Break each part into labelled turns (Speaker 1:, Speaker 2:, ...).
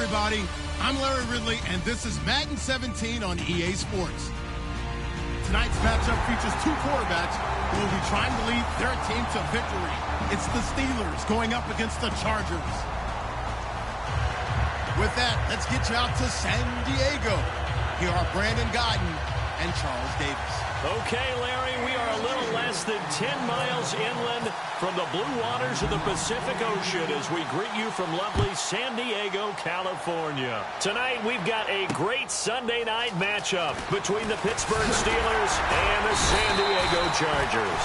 Speaker 1: everybody. I'm Larry Ridley, and this is Madden 17 on EA Sports. Tonight's matchup features two quarterbacks who will be trying to lead their team to victory. It's the Steelers going up against the Chargers. With that, let's get you out to San Diego. Here are Brandon Godden and Charles Davis.
Speaker 2: Okay, Larry, we are a little less than 10 miles inland from the blue waters of the Pacific Ocean as we greet you from lovely San Diego, California. Tonight, we've got a great Sunday night matchup between the Pittsburgh Steelers and the San Diego Chargers.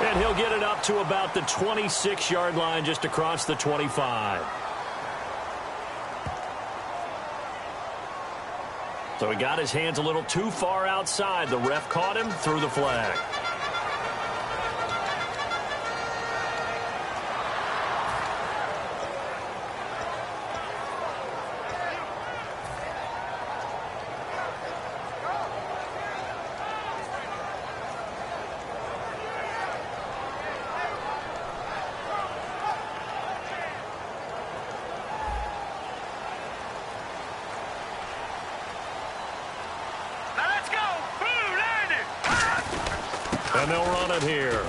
Speaker 2: And he'll get it up to about the 26-yard line just across the 25. So he got his hands a little too far outside. The ref caught him, threw the flag. And they'll run it here.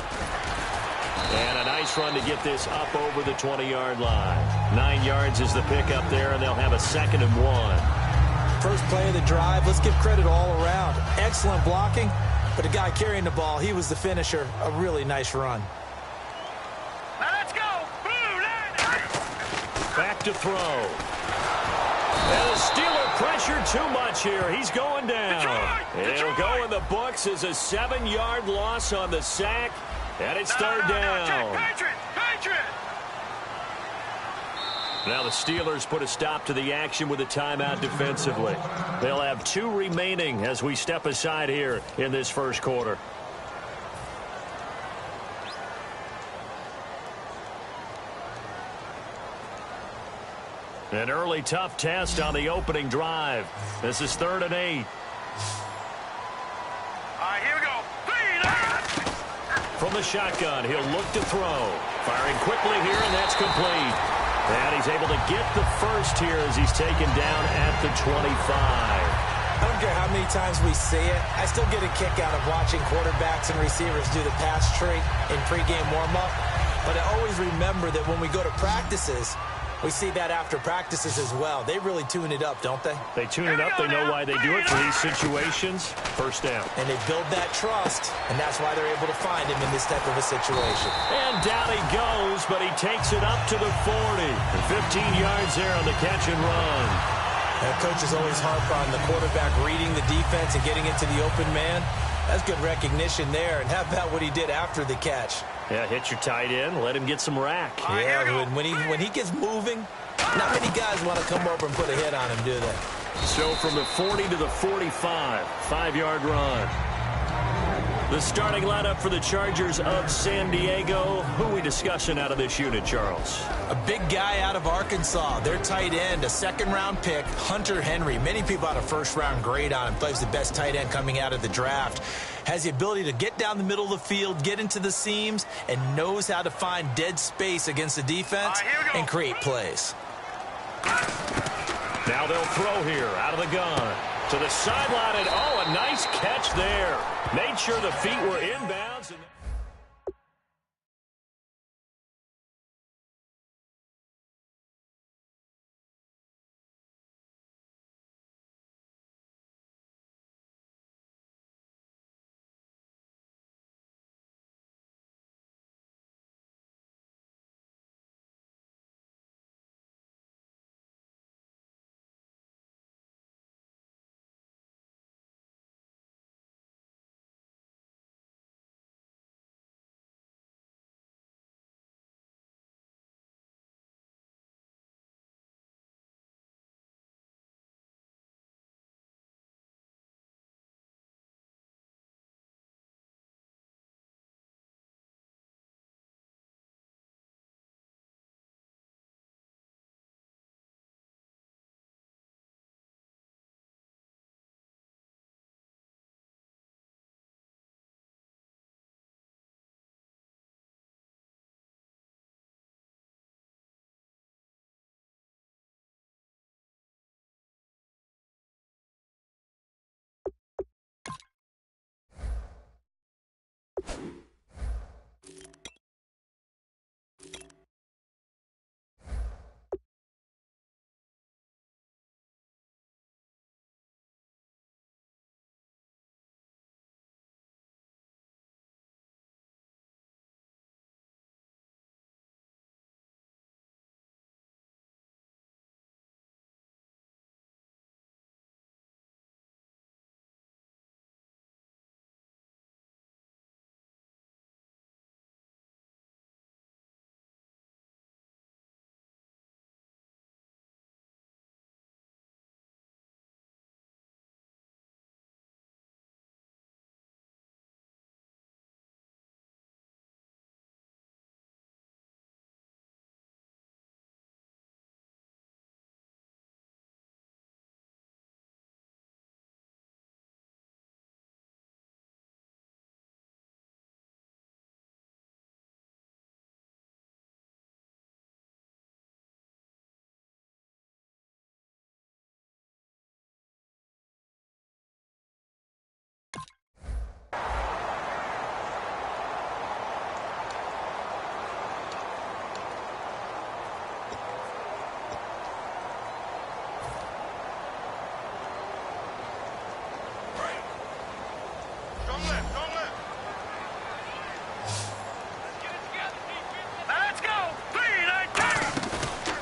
Speaker 2: And a nice run to get this up over the 20-yard line. 9 yards is the pickup there, and they'll have a 2nd and 1.
Speaker 3: First play of the drive, let's give credit all around. Excellent blocking, but the guy carrying the ball, he was the finisher. A really nice run.
Speaker 4: Now let's go.
Speaker 2: Back to throw. And the Steeler pressure too much here. He's going down. It'll go in the books as a 7-yard loss on the sack. And it's third down. Now the Steelers put a stop to the action with a timeout defensively. They'll have 2 remaining as we step aside here in this first quarter. An early tough test on the opening drive. This is 3rd and 8.
Speaker 4: All right, here we go.
Speaker 2: From the shotgun, he'll look to throw. Firing quickly here, and that's complete. And he's able to get the first here as he's taken down at the 25.
Speaker 3: I don't care how many times we see it. I still get a kick out of watching quarterbacks and receivers do the pass tree in pregame warm-up. But I always remember that when we go to practices, we see that after practices as well. They really tune it up, don't they?
Speaker 2: They tune it up. They know why they do it for these situations. First down.
Speaker 3: And they build that trust, and that's why they're able to find him in this type of a situation.
Speaker 2: And down he goes, but he takes it up to the 40. And 15 yards there on the catch and run.
Speaker 3: Now, coaches always harp on the quarterback reading the defense and getting into the open man. That's good recognition there. And how about what he did after the catch?
Speaker 2: Yeah, hit your tight end, let him get some rack.
Speaker 3: Yeah, when he gets moving, not many guys want to come over and put a hit on him, do they?
Speaker 2: So from the 40 to the 45, 5-yard run. The starting lineup for the Chargers of San Diego. Who are we discussing out of this unit, Charles?
Speaker 3: A big guy out of Arkansas. Their tight end, a 2nd-round pick, Hunter Henry. Many people had a 1st-round grade on him. Plays the best tight end coming out of the draft. Has the ability to get down the middle of the field, get into the seams, and knows how to find dead space against the defense and create plays.
Speaker 2: Now they'll throw here out of the gun. To the sideline, and oh, a nice catch there. Made sure the feet were inbounds.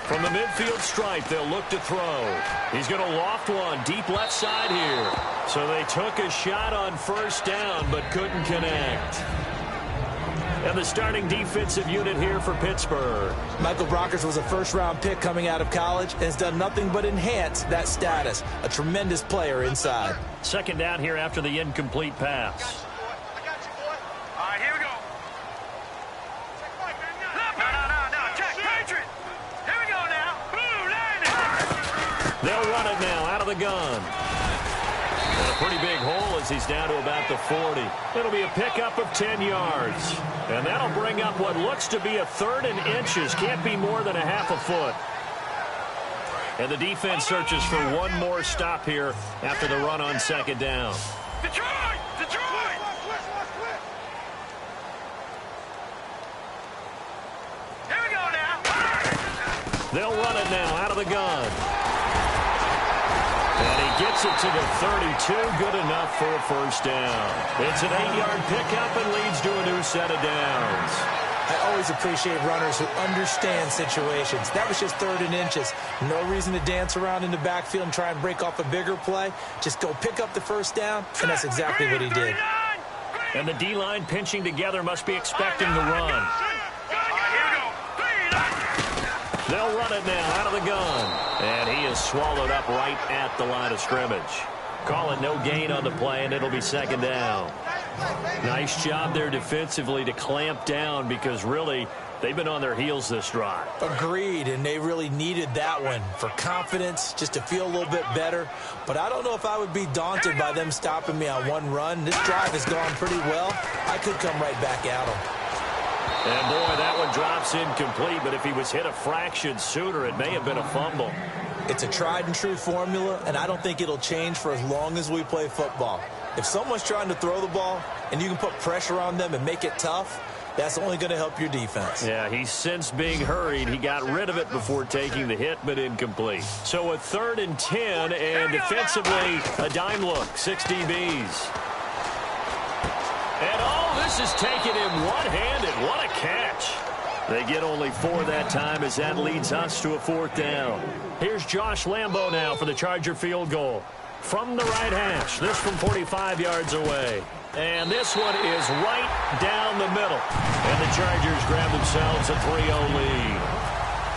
Speaker 2: From the midfield stripe, they'll look to throw. He's going to loft one deep left side here. So they took a shot on first down but couldn't connect. And the starting defensive unit here for Pittsburgh.
Speaker 3: Michael Brockers was a first-round pick coming out of college and has done nothing but enhance that status. A tremendous player inside.
Speaker 2: Second down here after the incomplete pass.
Speaker 4: I got you, boy. All right, here we go. No. Check, Patriot. Here we go now. Boom, landing.
Speaker 2: They'll run it now out of the gun. And a pretty big hole as he's down to about the 40. It'll be a pickup of 10 yards. And that'll bring up what looks to be a 3rd and inches. Can't be more than a half a foot. And the defense searches for one more stop here after the run on second down.
Speaker 4: Detroit! Here we go now.
Speaker 2: They'll run it now out of the gun. And he gets it to the 32. Good enough for a first down. It's an 8-yard pickup and leads to a new set of downs.
Speaker 3: I always appreciate runners who understand situations. That was just 3rd and inches. No reason to dance around in the backfield and try and break off a bigger play. Just go pick up the first down, and that's exactly what he did.
Speaker 2: And the D-line pinching together must be expecting the run. They'll run it now out of the gun. And he is swallowed up right at the line of scrimmage. Call it no gain on the play, and it'll be second down. Nice job there defensively to clamp down because really they've been on their heels this drive.
Speaker 3: Agreed, and they really needed that one for confidence, just to feel a little bit better. But I don't know if I would be daunted by them stopping me on one run. This drive has gone pretty well. I could come right back at them.
Speaker 2: And boy, that one drops incomplete, but if he was hit a fraction sooner, it may have been a fumble.
Speaker 3: It's a tried and true formula, and I don't think it'll change for as long as we play football. If someone's trying to throw the ball and you can put pressure on them and make it tough, that's only going to help your defense.
Speaker 2: Yeah, he's since being hurried. He got rid of it before taking the hit, but incomplete. So a 3rd and 10, and defensively, a dime look, 6 DBs. And this is taken in one-handed. What a catch. They get only 4 that time as that leads us to a 4th down. Here's Josh Lambo now for the Charger field goal. From the right hash, this from 45 yards away. And this one is right down the middle. And the Chargers grab themselves a 3-0 lead.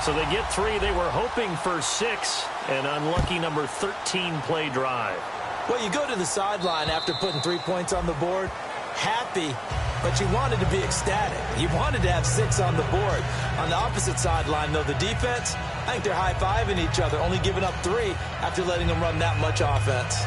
Speaker 2: So they get 3. They were hoping for 6. An unlucky number 13 play drive.
Speaker 3: Well, you go to the sideline after putting 3 points on the board, happy, but you wanted to be ecstatic. You wanted to have 6 on the board. On the opposite sideline, though, the defense, I think they're high-fiving each other, only giving up 3 after letting them run that much offense.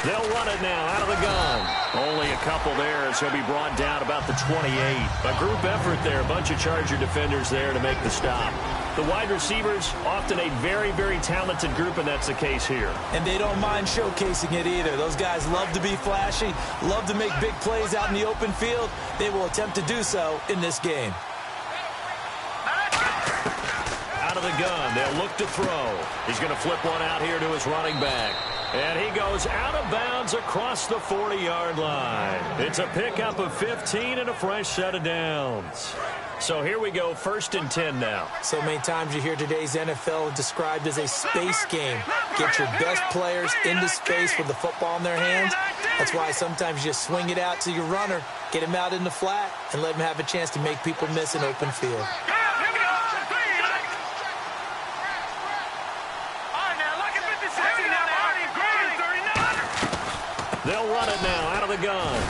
Speaker 2: They'll run it now out of the gun. Only a couple there as he'll be brought down about the 28. A group effort there. A bunch of Charger defenders there to make the stop. The wide receivers, often a very, very talented group, and that's the case here.
Speaker 3: And they don't mind showcasing it either. Those guys love to be flashy, love to make big plays out in the open field. They will attempt to do so in this game.
Speaker 2: Out of the gun, they'll look to throw. He's going to flip one out here to his running back. And he goes out of bounds across the 40-yard line. It's a pickup of 15 and a fresh set of downs. So here we go, 1st and 10 now.
Speaker 3: So many times you hear today's NFL described as a space game. Get your best players into space with the football in their hands. That's why sometimes you just swing it out to your runner, get him out in the flat, and let him have a chance to make people miss an open field.
Speaker 2: They'll run it now out of the gun.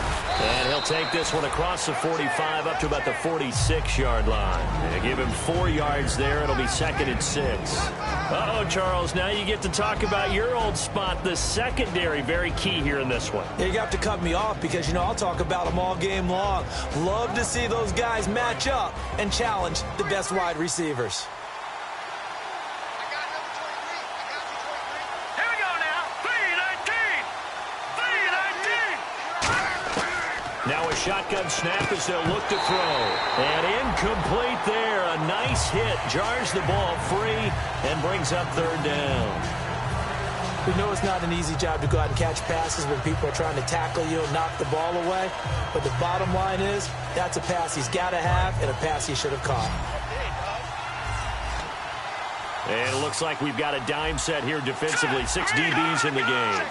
Speaker 2: And he'll take this one across the 45 up to about the 46-yard line. They give him 4 yards there. It'll be 2nd and 6. Uh-oh, Charles, now you get to talk about your old spot, the secondary. Very key here in this one.
Speaker 3: Yeah, you have to cut me off because, you know, I'll talk about them all game long. Love to see those guys match up and challenge the best wide receivers.
Speaker 2: Now a shotgun snap as they'll look to throw. And incomplete there. A nice hit. Jars the ball free and brings up 3rd down.
Speaker 3: We know it's not an easy job to go out and catch passes when people are trying to tackle you and knock the ball away. But the bottom line is that's a pass he's got to have and a pass he should have caught.
Speaker 2: And it looks like we've got a dime set here defensively. 6 DBs in the game.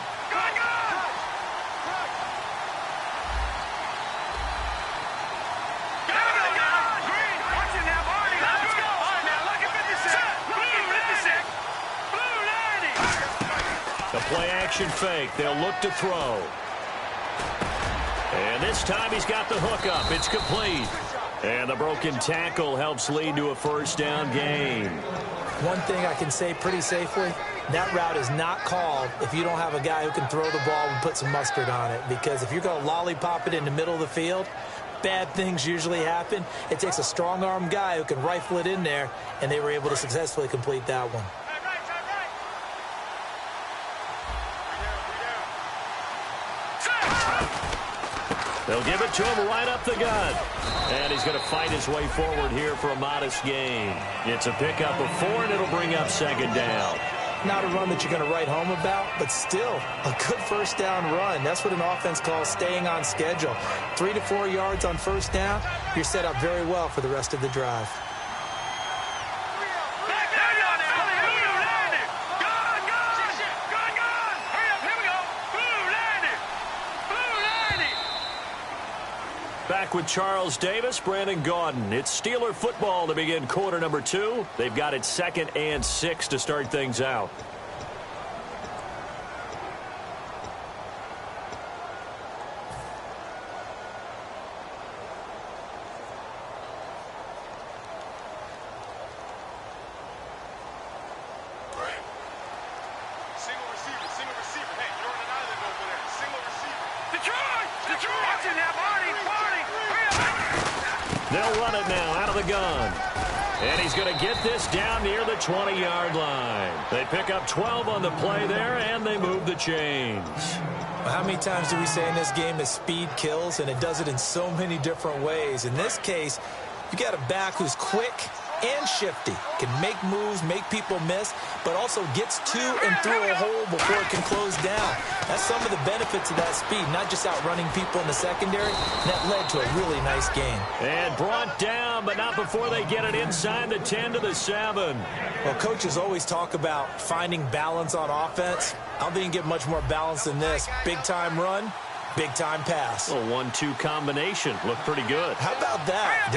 Speaker 2: Play-action fake. They'll look to throw. And this time he's got the hook up. It's complete. And the broken tackle helps lead to a 1st down gain.
Speaker 3: One thing I can say pretty safely, that route is not called if you don't have a guy who can throw the ball and put some mustard on it. Because if you're going to lollipop it in the middle of the field, bad things usually happen. It takes a strong-arm guy who can rifle it in there, and they were able to successfully complete that one.
Speaker 2: They'll give it to him right up the gut. And he's going to fight his way forward here for a modest gain. It's a pickup of 4, and it'll bring up 2nd down.
Speaker 3: Not a run that you're going to write home about, but still a good 1st down run. That's what an offense calls staying on schedule. 3 to 4 yards on 1st down, you're set up very well for the rest of the drive.
Speaker 2: Back with Charles Davis, Brandon Gaudin. It's Steeler football to begin quarter number 2. They've got it 2nd and 6 to start things out. They'll run it now out of the gun. And he's going to get this down near the 20-yard line. They pick up 12 on the play there, and they move the chains.
Speaker 3: How many times do we say in this game that speed kills, and it does it in so many different ways? In this case, you got a back who's quick and shifty, can make moves, make people miss, but also gets to and through a hole before it can close down. That's some of the benefits of that speed, not just outrunning people in the secondary. That led to a really nice game.
Speaker 2: And brought down, but not before they get it inside the 10 to the 7.
Speaker 3: Well, coaches always talk about finding balance on offense. I don't think you can get much more balance than this. Big-time run, big-time pass.
Speaker 2: A 1-2 combination. Looked pretty good.
Speaker 3: How about that?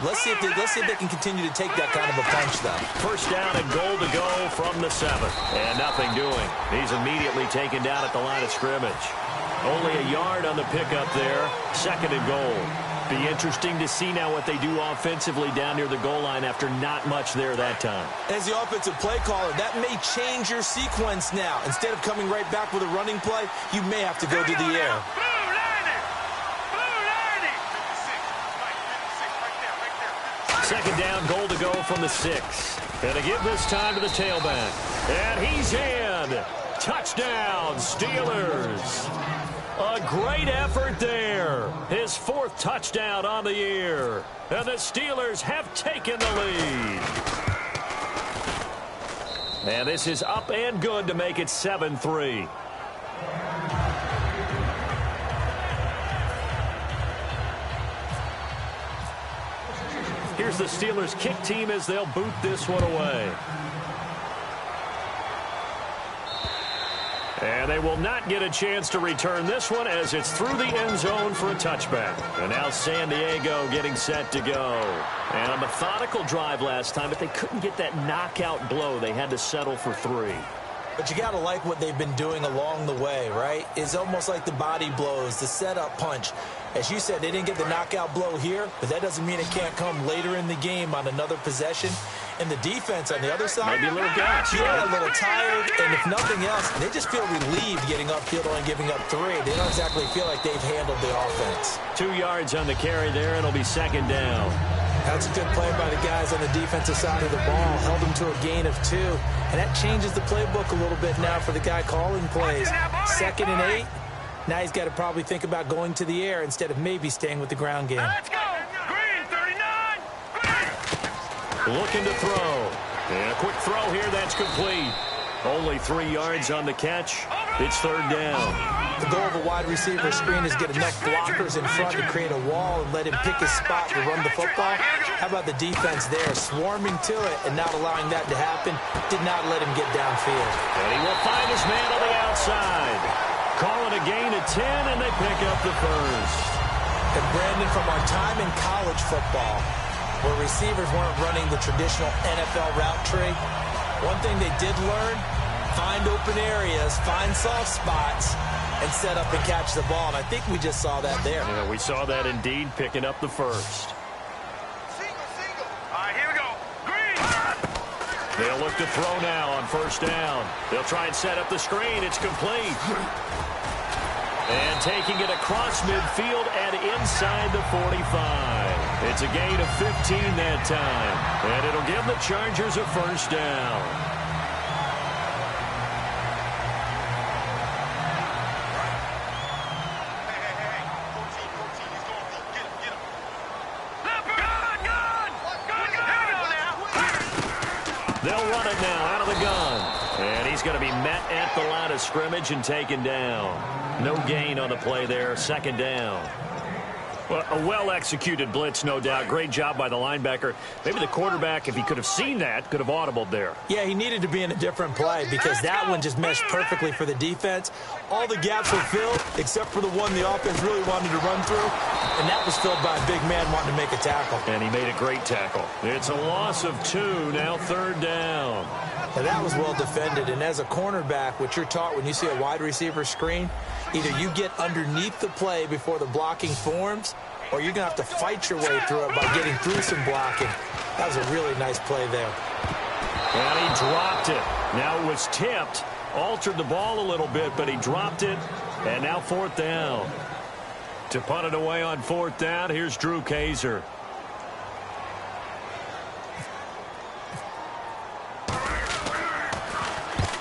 Speaker 3: Let's see if they can continue to take that kind of a punch, though.
Speaker 2: 1st down and goal to go from the 7. And nothing doing. He's immediately taken down at the line of scrimmage. Only a yard on the pickup there. 2nd and goal. Be interesting to see now what they do offensively down near the goal line after not much there that time.
Speaker 3: As the offensive play caller, that may change your sequence now. Instead of coming right back with a running play, you may have to go to the air.
Speaker 2: Second down, goal to go from the 6. And to give this time to the tailback. And he's in. Touchdown, Steelers. A great effort there. His 4th touchdown on the year. And the Steelers have taken the lead. And this is up and good to make it 7-3. Here's the Steelers kick team as they'll boot this one away. And they will not get a chance to return this one as it's through the end zone for a touchback. And now San Diego getting set to go. And a methodical drive last time, but they couldn't get that knockout blow. They had to settle for 3.
Speaker 3: But you got to like what they've been doing along the way, right? It's almost like the body blows, the setup punch. As you said, they didn't get the knockout blow here, but that doesn't mean it can't come later in the game on another possession. And the defense on the other side,
Speaker 2: maybe a little gassed.
Speaker 3: Yeah, a little tired. And if nothing else, they just feel relieved getting upfield and giving up 3. They don't exactly feel like they've handled the offense.
Speaker 2: 2 yards on the carry there. It'll be second down.
Speaker 3: That's a good play by the guys on the defensive side of the ball. Held them to a gain of 2. And that changes the playbook a little bit now for the guy calling plays. 2nd and 8. Now he's got to probably think about going to the air instead of maybe staying with the ground game.
Speaker 4: Let's go. Green, 39. Green.
Speaker 2: Looking to throw. And a quick throw here. That's complete. Only 3 yards on the catch. It's third down.
Speaker 3: The goal of a wide receiver screen is get enough blockers in front to create a wall and let him pick his spot to run the football. How about the defense there, swarming to it and not allowing that to happen? Did not let him get downfield.
Speaker 2: And he will find his man on the outside. Call it a gain of 10, and they pick up the first.
Speaker 3: And Brandon, from our time in college football, where receivers weren't running the traditional NFL route tree, one thing they did learn, find open areas, find soft spots, and set up and catch the ball. And I think we just saw that there.
Speaker 2: Yeah, we saw that indeed, picking up the first.
Speaker 4: Single. All right, here we go. Green.
Speaker 2: They'll look to throw now on first down. They'll try and set up the screen. It's complete. And taking it across midfield and inside the 45. It's a gain of 15 that time. And it'll give the Chargers a first down. They'll run it now out of the gun. And he's going to be met at the line of scrimmage and taken down. No gain on the play there. Second down. Well, a well-executed blitz, no doubt. Great job by the linebacker. Maybe the quarterback, if he could have seen that, could have audibled there.
Speaker 3: Yeah, he needed to be in a different play because that one just meshed perfectly for the defense. All the gaps were filled except for the one the offense really wanted to run through, and that was filled by a big man wanting to make a tackle.
Speaker 2: And he made a great tackle. It's a loss of 2, now third down.
Speaker 3: Now that was well defended, and as a cornerback, what you're taught when you see a wide receiver screen, either you get underneath the play before the blocking forms, or you're going to have to fight your way through it by getting through some blocking. That was a really nice play there.
Speaker 2: And he dropped it. Now it was tipped, altered the ball a little bit, but he dropped it, and now fourth down. To punt it away on fourth down, here's Drew Kaiser.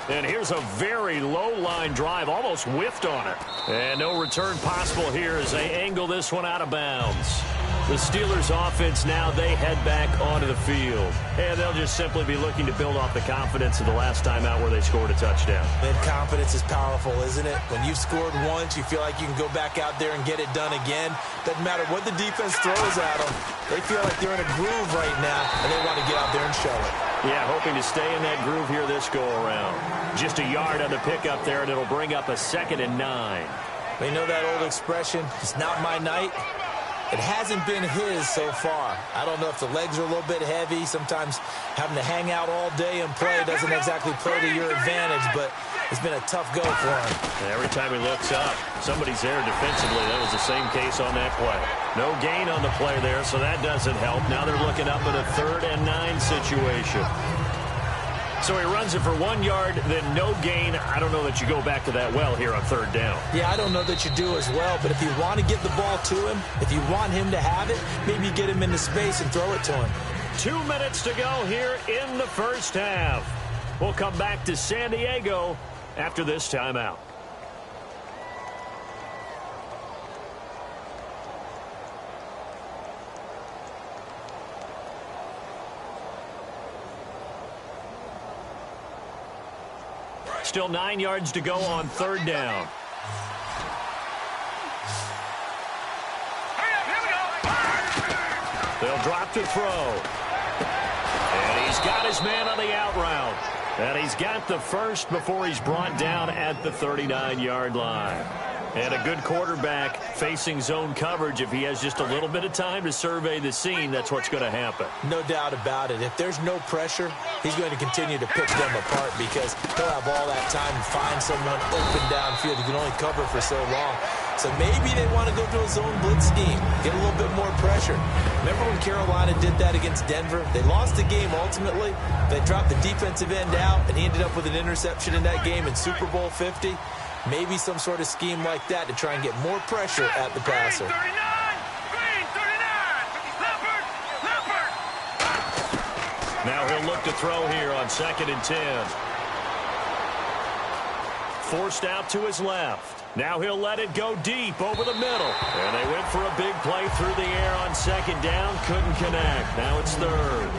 Speaker 2: And here's a very low-line drive, almost whiffed on it. And no return possible here as they angle this one out of bounds. The Steelers offense now, they head back onto the field. And they'll just simply be looking to build off the confidence of the last time out where they scored a touchdown.
Speaker 3: And confidence is powerful, isn't it? When you've scored once, you feel like you can go back out there and get it done again. Doesn't matter what the defense throws at them. They feel like they're in a groove right now, and they want to get out there and show it.
Speaker 2: Yeah, hoping to stay in that groove here this go-around. Just a yard on the pickup there, and it'll bring up a 2nd and 9.
Speaker 3: They know that old expression, it's not my night. It hasn't been his so far. I don't know if the legs are a little bit heavy. Sometimes having to hang out all day and play doesn't exactly play to your advantage, but it's been a tough go for him.
Speaker 2: And every time he looks up, somebody's there defensively. That was the same case on that play. No gain on the play there, so that doesn't help. Now they're looking up at a 3rd and 9 situation. So he runs it for 1 yard, then no gain. I don't know that you go back to that well here on third down.
Speaker 3: Yeah, I don't know that you do as well, but if you want to get the ball to him, if you want him to have it, maybe get him into space and throw it to him.
Speaker 2: 2 minutes to go here in the first half. We'll come back to San Diego after this timeout. Still 9 yards to go on third down. They'll drop to throw. And he's got his man on the out route. And he's got the first before he's brought down at the 39-yard line. And a good quarterback facing zone coverage, if he has just a little bit of time to survey the scene, that's what's going to happen.
Speaker 3: No doubt about it. If there's no pressure, he's going to continue to pick them apart because he'll have all that time to find someone open downfield. He can only cover for so long. So maybe they want to go to a zone blitz scheme, get a little bit more pressure. Remember when Carolina did that against Denver? They lost the game ultimately. They dropped the defensive end out, and he ended up with an interception in that game in Super Bowl 50. Maybe some sort of scheme like that to try and get more pressure at the passer.
Speaker 2: Now he'll look to throw here on 2nd and 10. Forced out to his left. Now he'll let it go deep over the middle. And they went for a big play through the air on 2nd down. Couldn't connect. Now it's 3rd.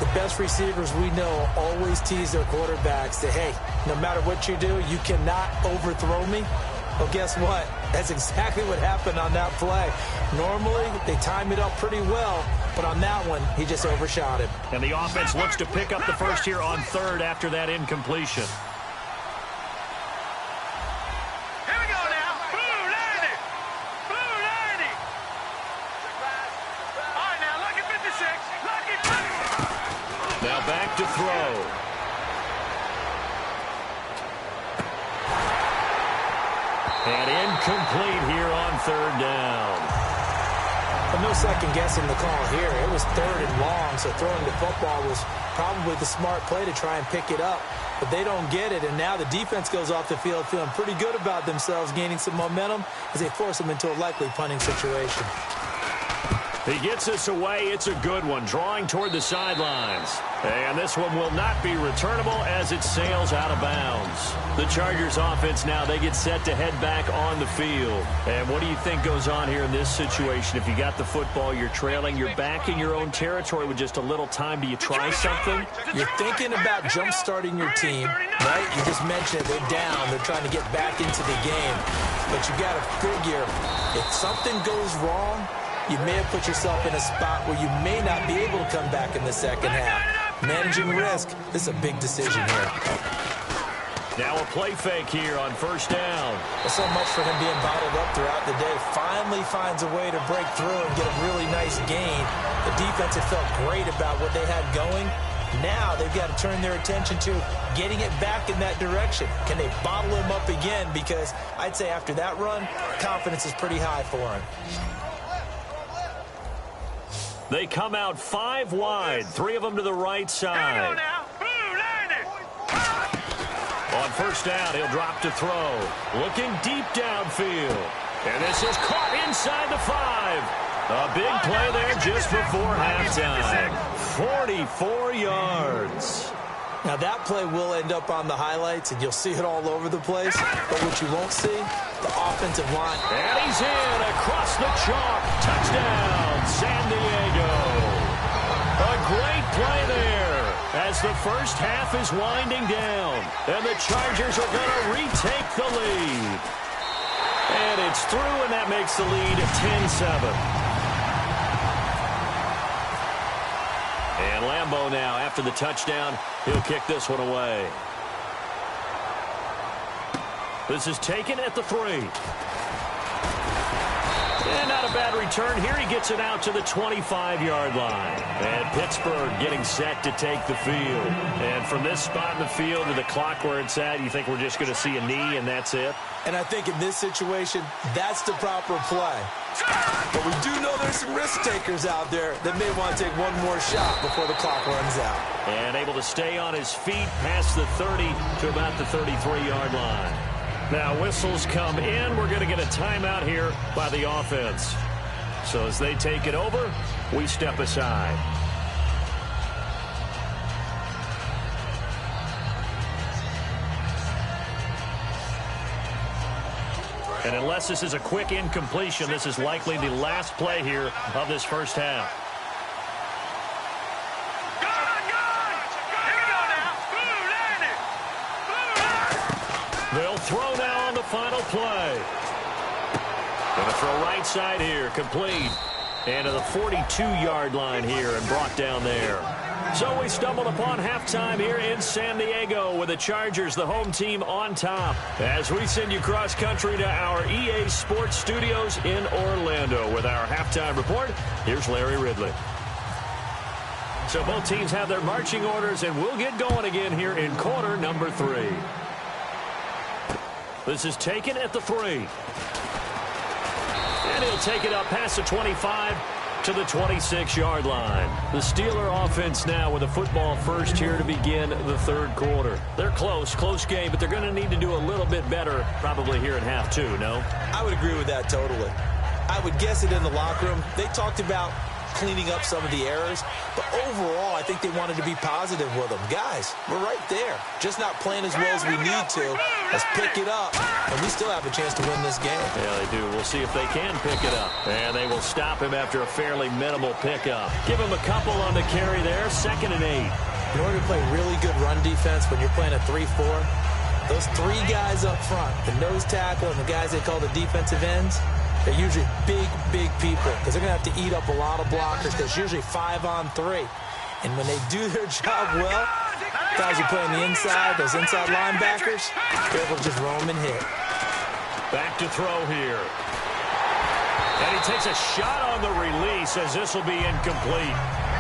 Speaker 3: The best receivers we know always tease their quarterbacks that, hey, no matter what you do, you cannot overthrow me. Well, guess what? That's exactly what happened on that play. Normally, they time it up pretty well, but on that one, he just overshot him.
Speaker 2: And the offense looks to pick up the first here on 3rd after that incompletion. Now back to throw. And incomplete here on 3rd down.
Speaker 3: But no second guessing the call here. It was 3rd and long, so throwing the football was probably the smart play to try and pick it up. But they don't get it, and now the defense goes off the field feeling pretty good about themselves, gaining some momentum as they force them into a likely punting situation.
Speaker 2: He gets this away. It's a good one, drawing toward the sidelines. And this one will not be returnable as it sails out of bounds. The Chargers offense now, they get set to head back on the field. And what do you think goes on here in this situation? If you got the football, you're trailing, you're back in your own territory with just a little time. Do you try something?
Speaker 3: You're thinking about jump-starting your team, right? You just mentioned it. They're down. They're trying to get back into the game. But you got to figure if something goes wrong, you may have put yourself in a spot where you may not be able to come back in the second half. Managing risk, this is a big decision here.
Speaker 2: Now a play fake here on 1st down.
Speaker 3: Well, so much for him being bottled up throughout the day. Finally finds a way to break through and get a really nice gain. The defense had felt great about what they had going. Now they've got to turn their attention to getting it back in that direction. Can they bottle him up again? Because I'd say after that run, confidence is pretty high for him.
Speaker 2: They come out 5 wide, 3 of them to the right side. On 1st down, he'll drop to throw. Looking deep downfield. And this is caught inside the 5. A big play there just before halftime. 44 yards.
Speaker 3: Now that play will end up on the highlights, and you'll see it all over the place. But what you won't see, the offensive line.
Speaker 2: And he's in across the chalk. Touchdown, San Diego. A great play there as the first half is winding down. And the Chargers are going to retake the lead. And it's through, and that makes the lead 10-7. And Lambeau now, after the touchdown, he'll kick this one away. This is taken at the 3. And not a bad return here. He gets it out to the 25-yard line. And Pittsburgh getting set to take the field. And from this spot in the field to the clock where it's at, you think we're just going to see a knee and that's it?
Speaker 3: And I think in this situation, that's the proper play. But we do know there's some risk takers out there that may want to take one more shot before the clock runs out.
Speaker 2: And able to stay on his feet past the 30 to about the 33-yard line. Now whistles come in. We're going to get a timeout here by the offense. So as they take it over, we step aside. And unless this is a quick incompletion, this is likely the last play here of this first half. They'll throw now on the final play. Going to throw right side here, complete. And to the 42-yard line here and brought down there. So we stumbled upon halftime here in San Diego with the Chargers, the home team, on top. As we send you cross-country to our EA Sports Studios in Orlando with our halftime report, here's Larry Ridley. So both teams have their marching orders, and we'll get going again here in quarter number 3. This is taken at the 3. And he'll take it up past the 25 to the 26-yard line. The Steeler offense now with a football first here to begin the third quarter. They're close game, but they're going to need to do a little bit better probably here in half 2, no?
Speaker 3: I would agree with that totally. I would guess it in the locker room. They talked about cleaning up some of the errors, but overall I think they wanted to be positive with them. Guys, we're right there, just not playing as well as we need to. Let's pick it up, and we still have a chance to win this game.
Speaker 2: Yeah, they do. We'll see if they can pick it up, and they will stop him after a fairly minimal pickup. Give him a couple on the carry there. 2nd and 8.
Speaker 3: In order to play really good run defense when you're playing a 3-4, those 3 guys up front, the nose tackle and the guys they call the defensive ends, they're usually big people because they're going to have to eat up a lot of blockers because it's usually 5-on-3. And when they do their job well, guys who play on the inside, those inside linebackers, they're able to just roam and hit.
Speaker 2: Back to throw here. And he takes a shot on the release as this will be incomplete.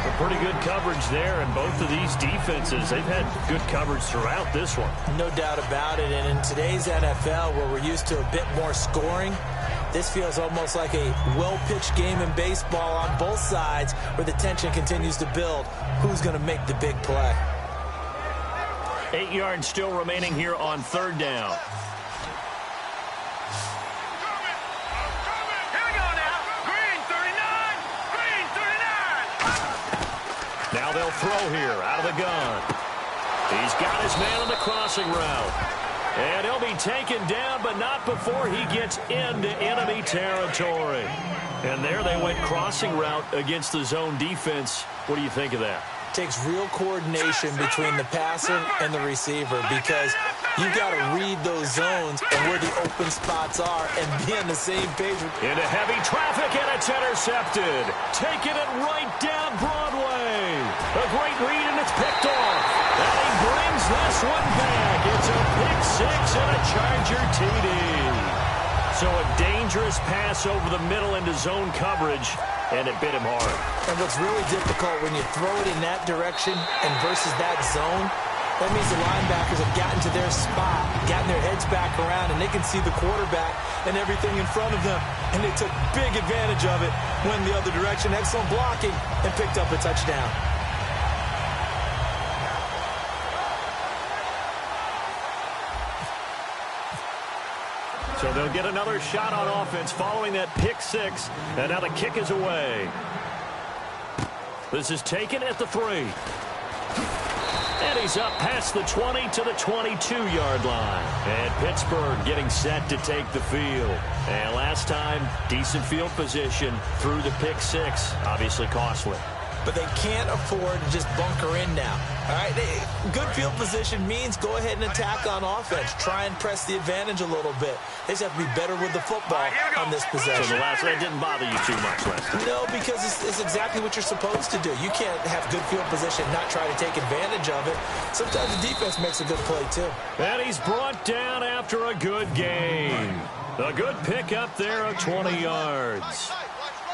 Speaker 2: A pretty good coverage there, and both of these defenses, they've had good coverage throughout this one.
Speaker 3: No doubt about it, and in today's NFL, where we're used to a bit more scoring, this feels almost like a well-pitched game in baseball on both sides where the tension continues to build. Who's going to make the big play?
Speaker 2: 8 yards still remaining here on 3rd down.
Speaker 4: Here we go now. Green 39. Green 39.
Speaker 2: Now they'll throw here out of the gun. He's got his man on the crossing route. And he'll be taken down, but not before he gets into enemy territory. And there they went crossing route against the zone defense. What do you think of that?
Speaker 3: Takes real coordination between the passer and the receiver because you've got to read those zones and where the open spots are and be on the same page.
Speaker 2: Into heavy traffic, and it's intercepted. Taking it right down Broadway. A great read, and it's picked off. And he brings this one back. It's a pick 6 and a Charger TD. So a dangerous pass over the middle into zone coverage, and it bit him hard.
Speaker 3: And what's really difficult when you throw it in that direction and versus that zone, that means the linebackers have gotten to their spot, gotten their heads back around, and they can see the quarterback and everything in front of them. And they took big advantage of it, went the other direction, excellent blocking, and picked up a touchdown.
Speaker 2: So they'll get another shot on offense following that pick 6. And now the kick is away. This is taken at the 3. And he's up past the 20 to the 22-yard line. And Pittsburgh getting set to take the field. And last time, decent field position through the pick 6. Obviously costly.
Speaker 3: But they can't afford to just bunker in now. All right, good field position means go ahead and attack on offense. Try and press the advantage a little bit. They just have to be better with the football on this possession.
Speaker 2: So that didn't bother you too much last time?
Speaker 3: No, because it's exactly what you're supposed to do. You can't have good field position and not try to take advantage of it. Sometimes the defense makes a good play, too.
Speaker 2: And he's brought down after a good gain. A good pick up there of 20 yards.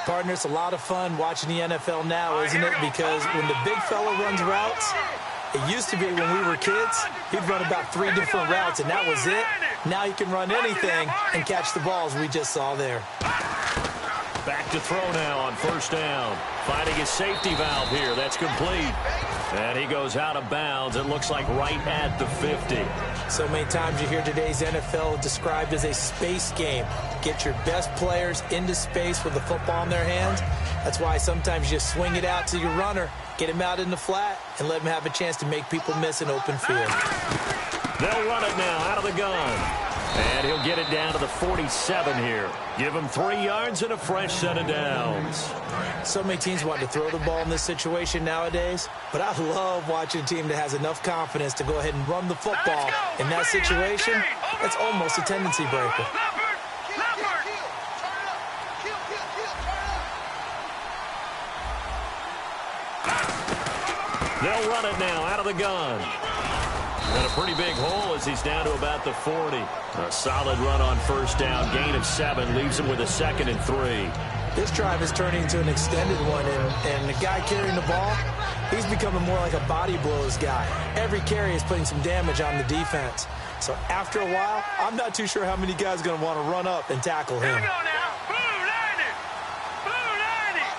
Speaker 3: Partner, it's a lot of fun watching the NFL now, isn't it? Because when the big fella runs routes, it used to be when we were kids, he'd run about 3 different routes, and that was it. Now he can run anything and catch the balls we just saw there.
Speaker 2: Back to throw now on 1st down. Finding his safety valve here. That's complete. And he goes out of bounds. It looks like right at the 50.
Speaker 3: So many times you hear today's NFL described as a space game. Get your best players into space with the football in their hands. That's why sometimes you swing it out to your runner, get him out in the flat, and let him have a chance to make people miss an open field.
Speaker 2: They'll run it now out of the gun. And he'll get it down to the 47 here. Give him 3 yards and a fresh set of downs.
Speaker 3: So many teams want to throw the ball in this situation nowadays, but I love watching a team that has enough confidence to go ahead and run the football. In that situation, that's almost a tendency breaker.
Speaker 2: They'll run it now out of the gun. And a pretty big hole as he's down to about the 40. A solid run on first down. Gain of 7 leaves him with a 2nd and 3.
Speaker 3: This drive is turning into an extended one, and the guy carrying the ball, he's becoming more like a body blows guy. Every carry is putting some damage on the defense. So after a while, I'm not too sure how many guys are going to want to run up and tackle him.
Speaker 4: Here we go now. Blue landing. Blue landing.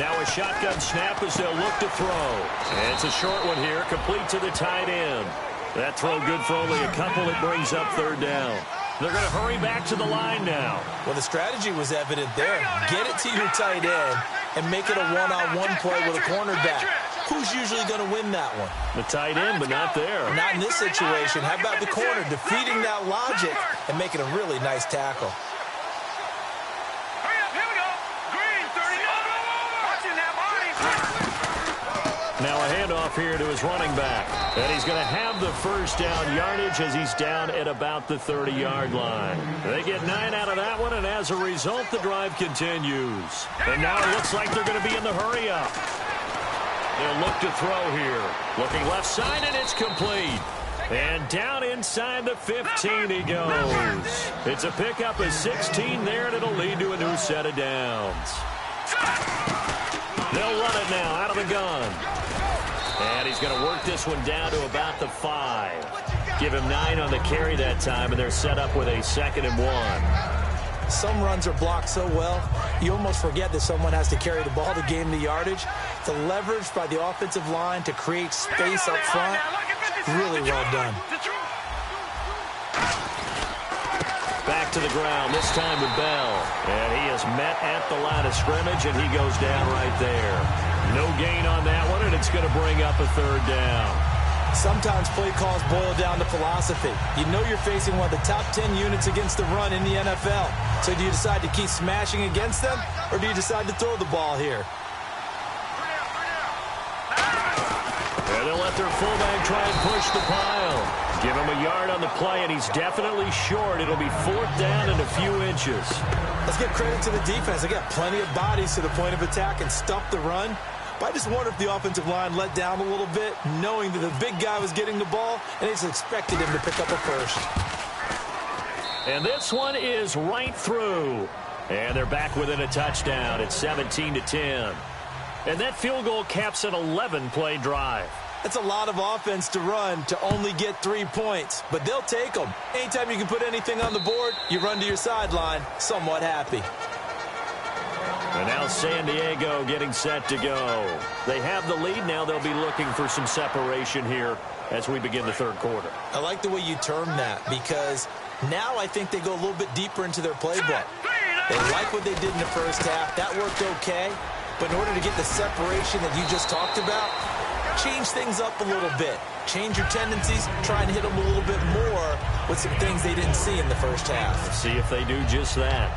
Speaker 2: Now a shotgun snap as they'll look to throw. And it's a short one here, complete to the tight end. That throw good for only a couple. It brings up 3rd down. They're going to hurry back to the line now.
Speaker 3: Well, the strategy was evident there. Get it to your tight end and make it a one-on-one play with a cornerback. Who's usually going to win that one?
Speaker 2: The tight end, but not there.
Speaker 3: Not in this situation. How about the corner defeating that logic and making a really nice tackle?
Speaker 4: Hurry up, here we go. Green, 30. Watching that body.
Speaker 2: Now a handoff here to his running back. And he's going to have the first down yardage as he's down at about the 30-yard line. They get 9 out of that one, and as a result, the drive continues. And now it looks like they're going to be in the hurry-up. They'll look to throw here. Looking left side, and it's complete. And down inside the 15 he goes. It's a pickup of 16 there, and it'll lead to a new set of downs. They'll run it now out of the gun. And he's going to work this one down to about the 5. Give him 9 on the carry that time, and they're set up with a 2nd and 1.
Speaker 3: Some runs are blocked so well, you almost forget that someone has to carry the ball to gain the yardage. The leverage by the offensive line to create space up front, really well done.
Speaker 2: Back to the ground, this time with Bell. And he is met at the line of scrimmage, and he goes down right there. No gain on that one, and it's going to bring up a 3rd down.
Speaker 3: Sometimes play calls boil down to philosophy. You know you're facing one of the top 10 units against the run in the NFL. So do you decide to keep smashing against them, or do you decide to throw the ball here?
Speaker 2: And they'll let their fullback try and push the pile. Give him a yard on the play, and he's definitely short. It'll be 4th down and a few inches.
Speaker 3: Let's give credit to the defense. They got plenty of bodies to the point of attack and stuff the run. But I just wonder if the offensive line let down a little bit, knowing that the big guy was getting the ball, and they just expected him to pick up a first.
Speaker 2: And this one is right through. And they're back within a touchdown. It's 17-10. And that field goal caps an 11-play drive.
Speaker 3: That's a lot of offense to run to only get 3 points, but they'll take them. Anytime you can put anything on the board, you run to your sideline, somewhat happy.
Speaker 2: And now San Diego getting set to go. They have the lead. Now they'll be looking for some separation here as we begin the 3rd quarter.
Speaker 3: I like the way you term that, because now I think they go a little bit deeper into their playbook. They like what they did in the first half. That worked okay. But in order to get the separation that you just talked about, change things up a little bit. Change your tendencies. Try and hit them a little bit more with some things they didn't see in the first half.
Speaker 2: Let's see if they do just that.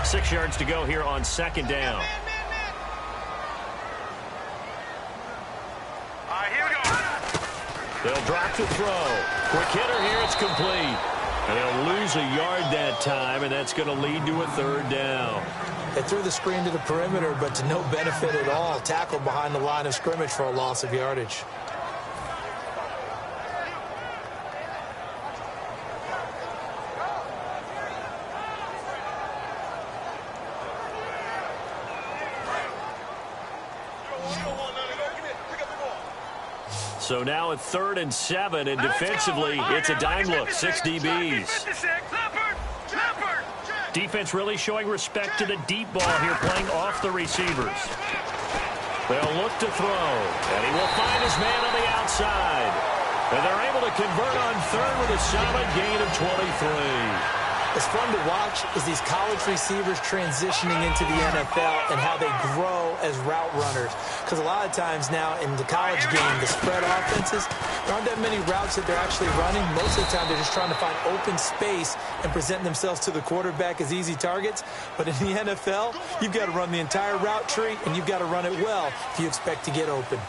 Speaker 2: Six yards to go here on 2nd down.
Speaker 4: Here we go.
Speaker 2: They'll drop to throw. Quick hitter here. It's complete. And they'll lose a yard that time, and that's going to lead to a 3rd down.
Speaker 3: They threw the screen to the perimeter, but to no benefit at all. Tackled behind the line of scrimmage for a loss of yardage.
Speaker 2: So now at 3rd and 7, and defensively, it's a dime look, 6 DBs. Defense really showing respect to the deep ball here, playing off the receivers. They'll look to throw, and he will find his man on the outside. And they're able to convert on 3rd with a solid gain of 23.
Speaker 3: It's fun to watch as these college receivers transitioning into the NFL and how they grow as route runners. Because a lot of times now in the college game, the spread offenses, there aren't that many routes that they're actually running. Most of the time, they're just trying to find open space and present themselves to the quarterback as easy targets. But in the NFL, you've got to run the entire route tree, and you've got to run it well if you expect to get open.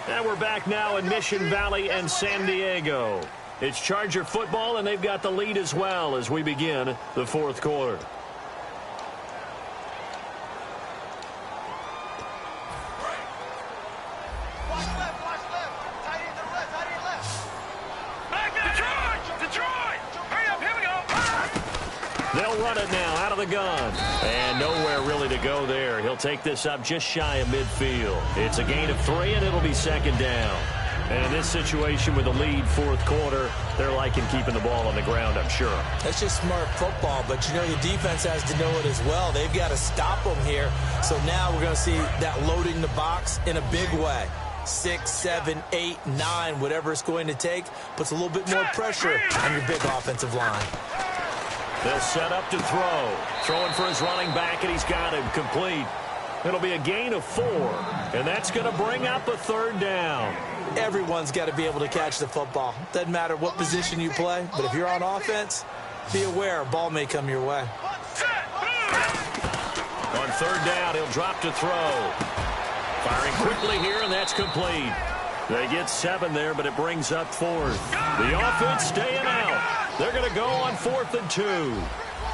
Speaker 2: And we're back now in Mission Valley and San Diego. It's Charger football, and they've got the lead as well as we begin the fourth quarter. They'll run it now out of the gun. And nowhere really to go there. He'll take this up just shy of midfield. It's a gain of 3, and it'll be second down. And in this situation with the lead fourth quarter, they're liking keeping the ball on the ground, I'm sure.
Speaker 3: That's just smart football, but you know the defense has to know it as well. They've got to stop them here. So now we're going to see that loading the box in a big way. 6, 7, 8, 9, whatever it's going to take, puts a little bit more pressure on your big offensive line.
Speaker 2: They'll set up to throw. Throwing for his running back, and he's got him complete. It'll be a gain of 4, and that's going to bring up a third down.
Speaker 3: Everyone's got to be able to catch the football. Doesn't matter what position you play, but if you're on offense, be aware a ball may come your way.
Speaker 2: On third down, he'll drop to throw. Firing quickly here, and that's complete. They get 7 there, but it brings up 4th. The offense staying out. They're going to go on 4th and 2.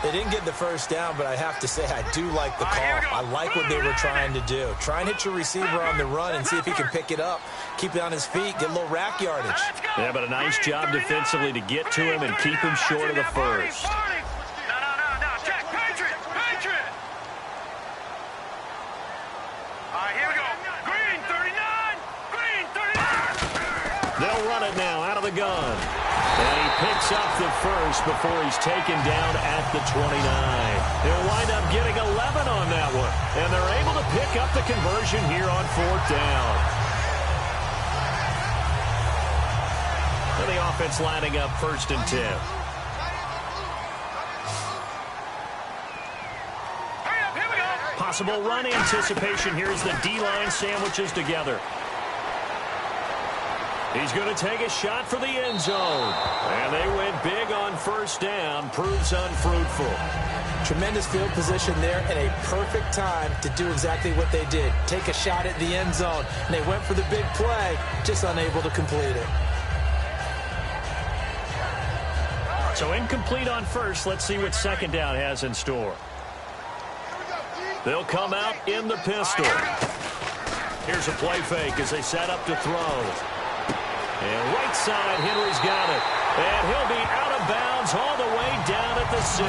Speaker 3: They didn't get the first down, but I have to say I do like the call. I like what they were trying to do. Try and hit your receiver on the run and see if he can pick it up. Keep it on his feet, get a little rack yardage.
Speaker 2: Yeah, but a nice job defensively to get to him and keep him short of the first.
Speaker 4: No, check, Patriot. All right, here we go. Green 39.
Speaker 2: They'll run it now out of the gun. And he picks up the first before he's taken down at the 29. He'll wind up getting 11 on that one. And they're able to pick up the conversion here on 4th down. And the offense lining up 1st and 10. Possible run anticipation here as the D-line sandwiches together. He's going to take a shot for the end zone. And they went big on 1st down. Proves unfruitful.
Speaker 3: Tremendous field position there and a perfect time to do exactly what they did. Take a shot at the end zone. And they went for the big play, just unable to complete it.
Speaker 2: So incomplete on 1st. Let's see what 2nd down has in store. They'll come out in the pistol. Here's a play fake as they set up to throw. And right side, Henry's got it. And he'll be out of bounds all the way down at the 6.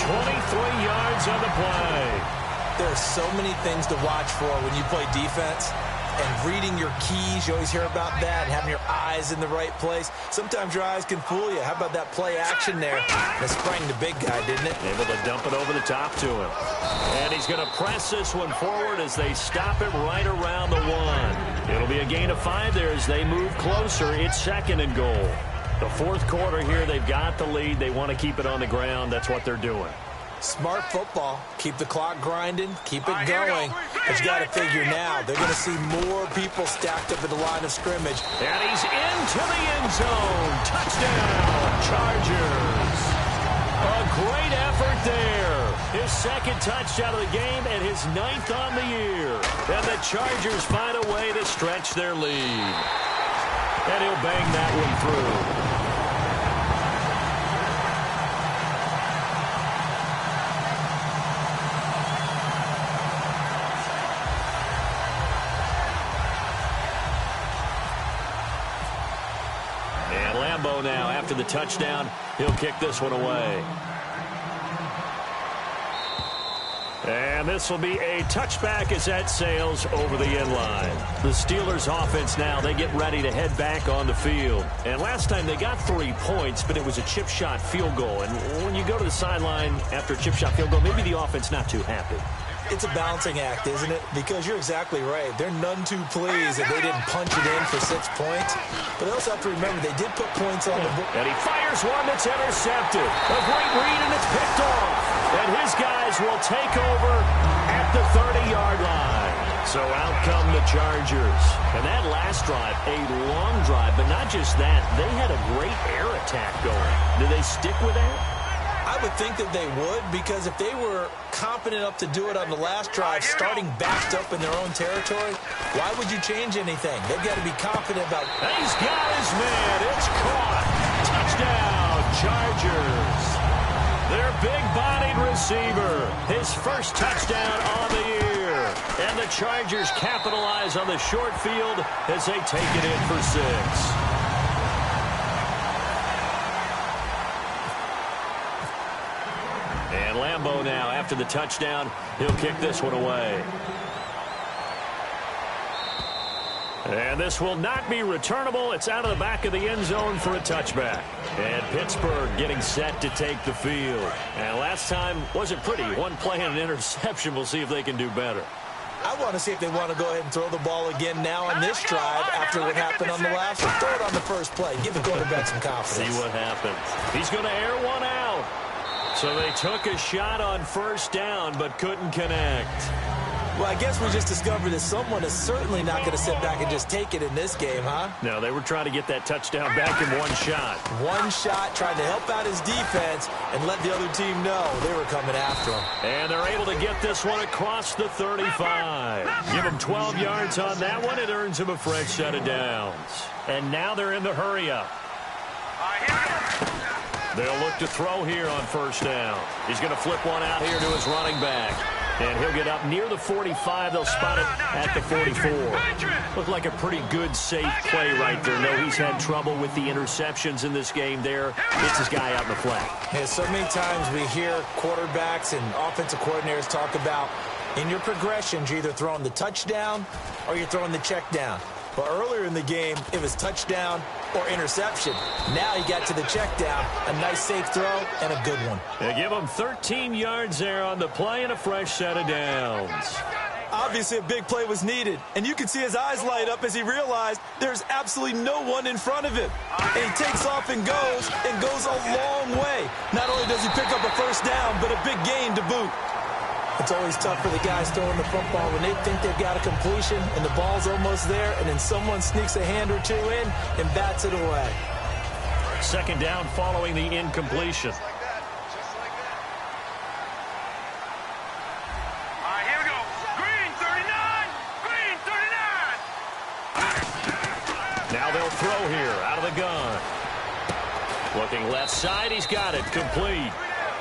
Speaker 2: 23 yards on the play.
Speaker 3: There are so many things to watch for when you play defense. And reading your keys, you always hear about that, and having your eyes in the right place. Sometimes your eyes can fool you. How about that play action there? That sprang the big guy, didn't it?
Speaker 2: Able to dump it over the top to him. And he's going to press this one forward as they stop it right around the 1. It'll be a gain of 5 there as they move closer. It's 2nd and goal. The fourth quarter here, they've got the lead. They want to keep it on the ground. That's what they're doing.
Speaker 3: Smart football. Keep the clock grinding. Keep it going. But you got to figure now, they're going to see more people stacked up at the line of scrimmage.
Speaker 2: And he's into the end zone. Touchdown, Chargers. A great effort there. His 2nd touchdown of the game and his 9th on the year. And the Chargers find a way to stretch their lead. And he'll bang that one through. Now after the touchdown, he'll kick this one away. And this will be a touchback as that sails over the end line. The Steelers offense now, they get ready to head back on the field. And last time they got 3 points, but it was a chip shot field goal. And when you go to the sideline after a chip shot field goal, maybe the offense not too happy.
Speaker 3: It's a balancing act, isn't it? Because you're exactly right. They're none too pleased that they didn't punch it in for 6 points. But they also have to remember they did put points on the board.
Speaker 2: And he fires one that's intercepted. A great read, and it's picked off. And his guys will take over at the 30-yard line. So out come the Chargers. And that last drive, a long drive. But not just that, they had a great air attack going. Do they stick with that?
Speaker 3: I would think that they would, because if they were confident enough to do it on the last drive, starting backed up in their own territory, why would you change anything? They've got to be confident about...
Speaker 2: He's got his man. It's caught. Touchdown, Chargers. Their big-bodied receiver. His first touchdown on the year. And the Chargers capitalize on the short field as they take it in for 6. And Lambeau now, after the touchdown, he'll kick this one away. And this will not be returnable. It's out of the back of the end zone for a touchback. And Pittsburgh getting set to take the field. And last time wasn't pretty. One play and an interception. We'll see if they can do better.
Speaker 3: I want to see if they want to go ahead and throw the ball again now on this drive after what happened on the last one. Throw it on the first play. Give the quarterback some confidence.
Speaker 2: See what happens. He's going to air one out. So they took a shot on first down but couldn't connect.
Speaker 3: Well, I guess we just discovered that someone is certainly not going to sit back and just take it in this game, huh?
Speaker 2: No, they were trying to get that touchdown back in one shot.
Speaker 3: One shot, trying to help out his defense and let the other team know they were coming after him.
Speaker 2: And they're able to get this one across the 35. Give them 12 yards on that one. It earns them a fresh set of downs. And now they're in the hurry-up. They'll look to throw here on first down. He's going to flip one out here to his running back. And he'll get up near the 45. They'll spot it at the 44. Looked like a pretty good, safe play right there. No, he's had trouble with the interceptions in this game there. It's his guy out in the flat.
Speaker 3: Yeah, so many times we hear quarterbacks and offensive coordinators talk about in your progressions, you're either throwing the touchdown or you're throwing the check down. But earlier in the game, it was touchdown or interception. Now he got to the check down, a nice safe throw, and a good one.
Speaker 2: They give him 13 yards there on the play and a fresh set of downs.
Speaker 3: Obviously, a big play was needed, and you can see his eyes light up as he realized there's absolutely no one in front of him. And he takes off and goes a long way. Not only does he pick up a first down, but a big gain to boot. It's always tough for the guys throwing the football when they think they've got a completion and the ball's almost there, and then someone sneaks a hand or two in and bats it away.
Speaker 2: Second down following the incompletion.
Speaker 4: All right, here we go. Green 39. Green 39.
Speaker 2: Now they'll throw here out of the gun. Looking left side. He's got it. Complete.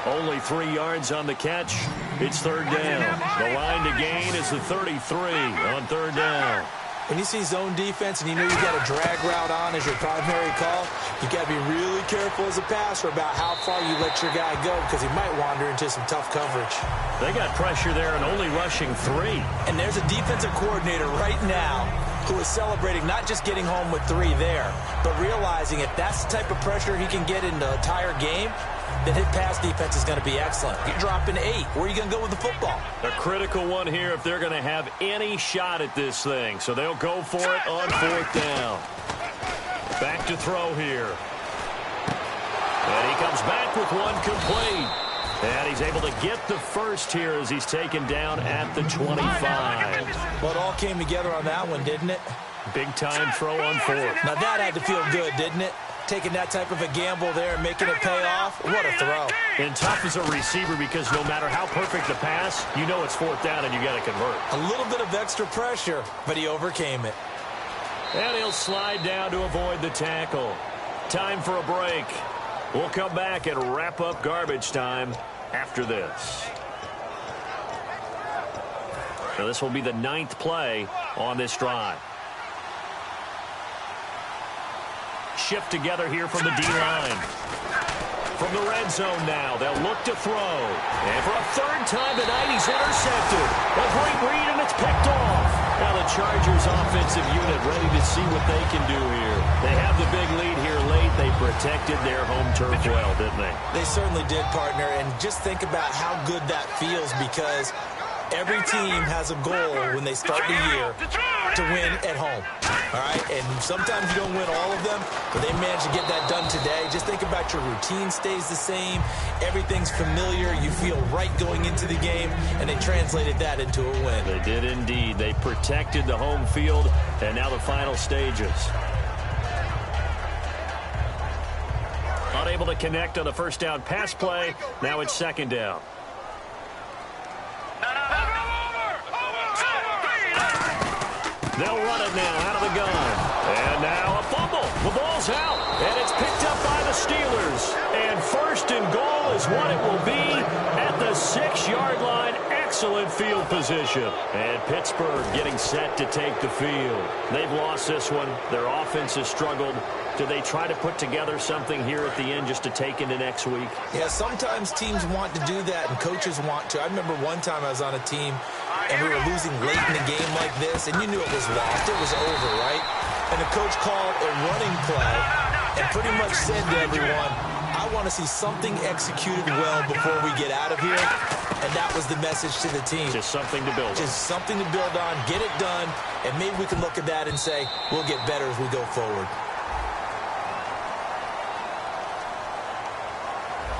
Speaker 2: Only 3 yards on the catch. It's third down. The line to gain is the 33 on third down.
Speaker 3: When you see zone defense and you know you got a drag route on as your primary call, you got to be really careful as a passer about how far you let your guy go because he might wander into some tough coverage.
Speaker 2: They got pressure there and only rushing 3.
Speaker 3: And there's a defensive coordinator right now who is celebrating not just getting home with 3 there, but realizing if that's the type of pressure he can get in the entire game, then his pass defense is going to be excellent. You're dropping 8. Where are you going to go with the football?
Speaker 2: A critical one here if they're going to have any shot at this thing. So they'll go for it on fourth down. Back to throw here. And he comes back with one complete. And he's able to get the first here as he's taken down at the 25.
Speaker 3: Well, it all came together on that one, didn't it?
Speaker 2: Big-time throw on fourth.
Speaker 3: Now that had to feel good, didn't it? Taking that type of a gamble there and making it pay off. What a throw.
Speaker 2: And tough as a receiver because no matter how perfect the pass, you know it's fourth down and you got to convert.
Speaker 3: A little bit of extra pressure, but he overcame it.
Speaker 2: And he'll slide down to avoid the tackle. Time for a break. We'll come back and wrap up garbage time after this. So this will be the 9th play on this drive. Shift together here from the D-line. From the red zone now, they'll look to throw. And for a third time tonight, he's intercepted. A great read, and it's picked off. Now the Chargers offensive unit ready to see what they can do here. They have the big lead here late. They protected their home turf well, didn't they?
Speaker 3: They certainly did, partner. And just think about how good that feels because every team has a goal when they start the year to win at home. All right, and sometimes you don't win all of them, but they managed to get that done today. Just think about your routine stays the same. Everything's familiar. You feel right going into the game, and they translated that into a win.
Speaker 2: They did indeed. They protected the home field, and now the final stages. On a able to connect on the first down pass play. Now it's second down. They'll run it now out of the gun. And now a fumble. The ball's out. And it's picked up by the Steelers. And first and goal is what it will be at the 6-yard line. Excellent field position. And Pittsburgh getting set to take the field. They've lost this one. Their offense has struggled. Do they try to put together something here at the end just to take into next week?
Speaker 3: Yeah, sometimes teams want to do that and coaches want to. I remember one time I was on a team and we were losing late in the game like this, and you knew it was lost. It was over, right? And the coach called a running play and pretty much said to everyone, I want to see something executed well before we get out of here. And that was the message to the team.
Speaker 2: Just something to build on.
Speaker 3: Just something to build on, get it done, and maybe we can look at that and say, we'll get better as we go forward.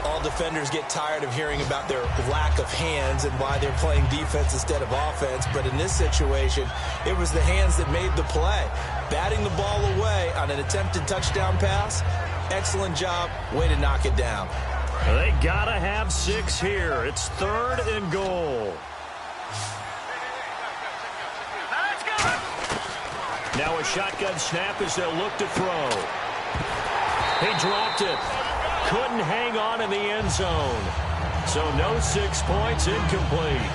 Speaker 3: All defenders get tired of hearing about their lack of hands and why they're playing defense instead of offense. But in this situation, it was the hands that made the play. Batting the ball away on an attempted touchdown pass, excellent job. Way to knock it down.
Speaker 2: They got to have 6 here. It's third and goal. Now a shotgun snap as they'll look to throw. He dropped it. Couldn't hang on in the end zone. So no 6 points, incomplete.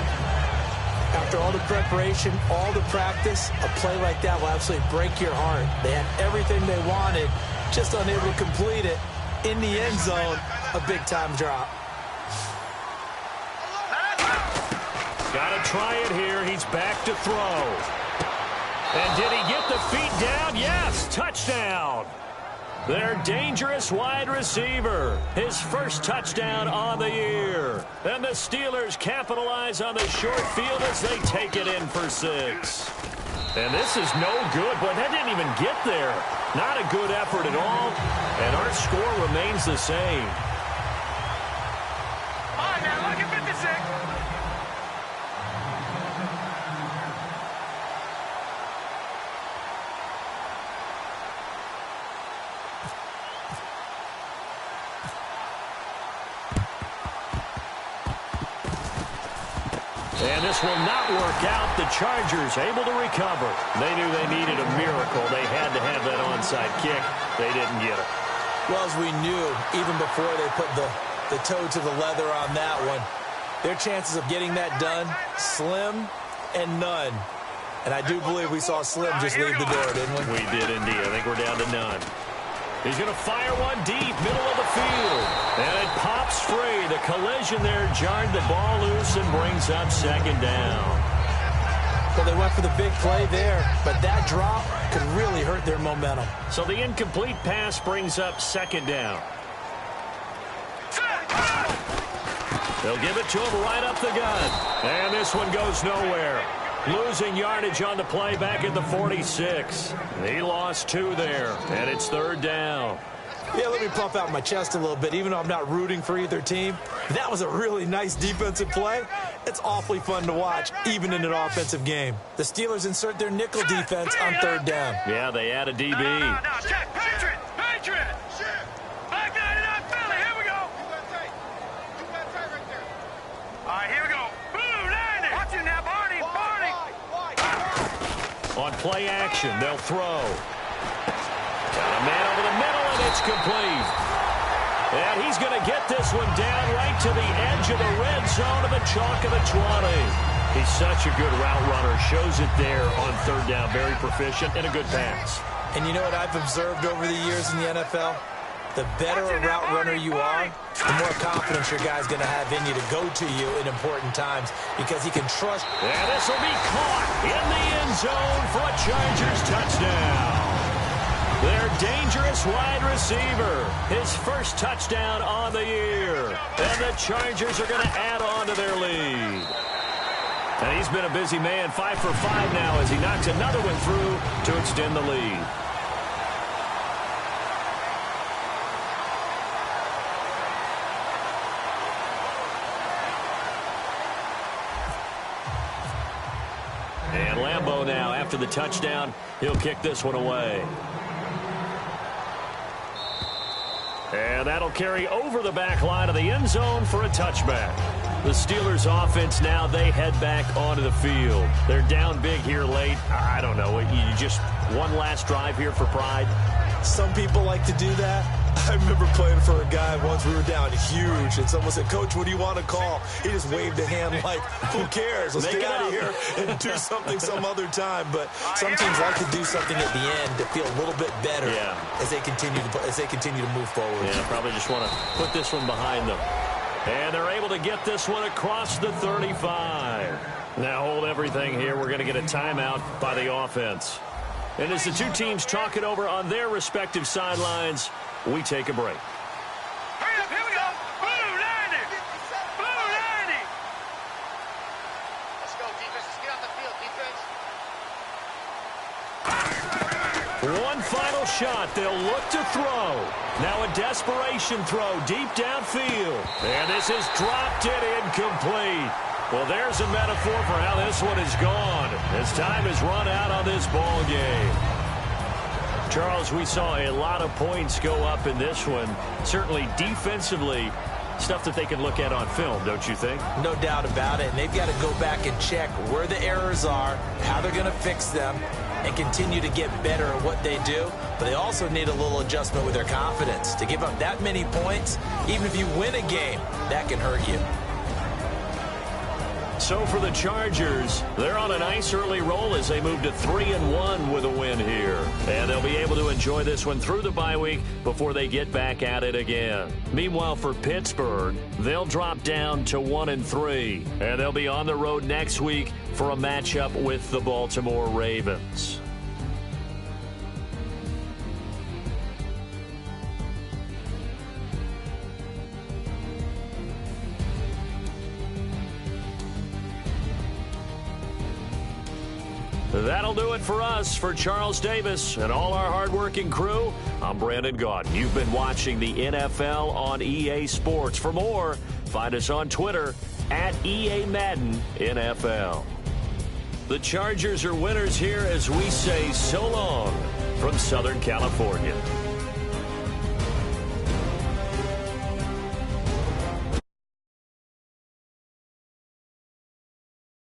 Speaker 3: After all the preparation, all the practice, a play like that will absolutely break your heart. They had everything they wanted, just unable to complete it. In the end zone, a big-time drop.
Speaker 2: Got to try it here. He's back to throw. And did he get the feet down? Yes, touchdown. Their dangerous wide receiver. His first touchdown on the year. And the Steelers capitalize on the short field as they take it in for 6. And this is no good, but that didn't even get there. Not a good effort at all. And our score remains the same.
Speaker 4: All right, now look at 56.
Speaker 2: And this will not work out. The Chargers able to recover. They knew they needed a miracle. They had to have that onside kick. They didn't get it.
Speaker 3: Well, as we knew, even before they put the toe to the leather on that one, their chances of getting that done, slim and none. And I do believe we saw Slim just leave the door, didn't we?
Speaker 2: We did indeed. I think we're down to none. He's going to fire one deep, middle of the field. And it pops free. The collision there jarred the ball loose and brings up second down.
Speaker 3: Well, they went for the big play there, but that drop could really hurt their momentum.
Speaker 2: So the incomplete pass brings up second down. They'll give it to him right up the gut. And this one goes nowhere. Losing yardage on the play back at the 46. He lost 2 there, and it's third down.
Speaker 3: Yeah, let me puff out my chest a little bit, even though I'm not rooting for either team. That was a really nice defensive play. It's awfully fun to watch, even in an offensive game. The Steelers insert their nickel defense on third down.
Speaker 2: Yeah, they add a DB.
Speaker 4: No, check. Patriot! Back 99 Philly, here we go. All right, here we go. Boom, 90. Watch it now, Barney.
Speaker 2: On play action, they'll throw. Got a man over the middle, and it's complete. And he's going to get this one down right to the edge of the red zone of the chalk of the 20. He's such a good route runner. Shows it there on third down. Very proficient and a good pass.
Speaker 3: And you know what I've observed over the years in the NFL? The better a route runner you are, the more confidence your guy's going to have in you to go to you in important times because he can trust.
Speaker 2: And this will be caught in the end zone for a Chargers touchdown. Their dangerous wide receiver, his first touchdown on the year. And the Chargers are going to add on to their lead. And he's been a busy man, 5 for 5 now as he knocks another one through to extend the lead. And Lambeau now, after the touchdown, he'll kick this one away. And that'll carry over the back line of the end zone for a touchback. The Steelers offense now, they head back onto the field. They're down big here late. I don't know. You just one last drive here for pride.
Speaker 3: Some people like to do that. I remember playing for a guy once. We were down huge, and someone said, "Coach, what do you want to call?" He just waved a hand like, "Who cares? Let's get out of here and do something some other time." But some teams like to do something at the end to feel a little bit better as they continue to move forward.
Speaker 2: Yeah, probably just want to put this one behind them. And they're able to get this one across the 35. Now hold everything here. We're going to get a timeout by the offense. And as the two teams talk it over on their respective sidelines, we take a break.
Speaker 4: Hurry up, here we go. Blue 90. Blue 90. Let's go, defense. Let's get off the field, defense.
Speaker 2: One final shot. They'll look to throw. Now a desperation throw deep downfield. And this is dropped it incomplete. Well, there's a metaphor for how this one is gone. As time has run out on this ball game. Charles, we saw a lot of points go up in this one. Certainly defensively, stuff that they can look at on film, don't you think?
Speaker 3: No doubt about it. And they've got to go back and check where the errors are, how they're going to fix them, and continue to get better at what they do. But they also need a little adjustment with their confidence. To give up that many points, even if you win a game, that can hurt you.
Speaker 2: So for the Chargers, they're on a nice early roll as they move to 3-1 with a win here. And they'll be able to enjoy this one through the bye week before they get back at it again. Meanwhile, for Pittsburgh, they'll drop down to 1-3. And they'll be on the road next week for a matchup with the Baltimore Ravens. That'll do it for us. For Charles Davis and all our hardworking crew, I'm Brandon Gaudin. You've been watching the NFL on EA Sports. For more, find us on Twitter at EA Madden NFL. The Chargers are winners here as we say so long from Southern California.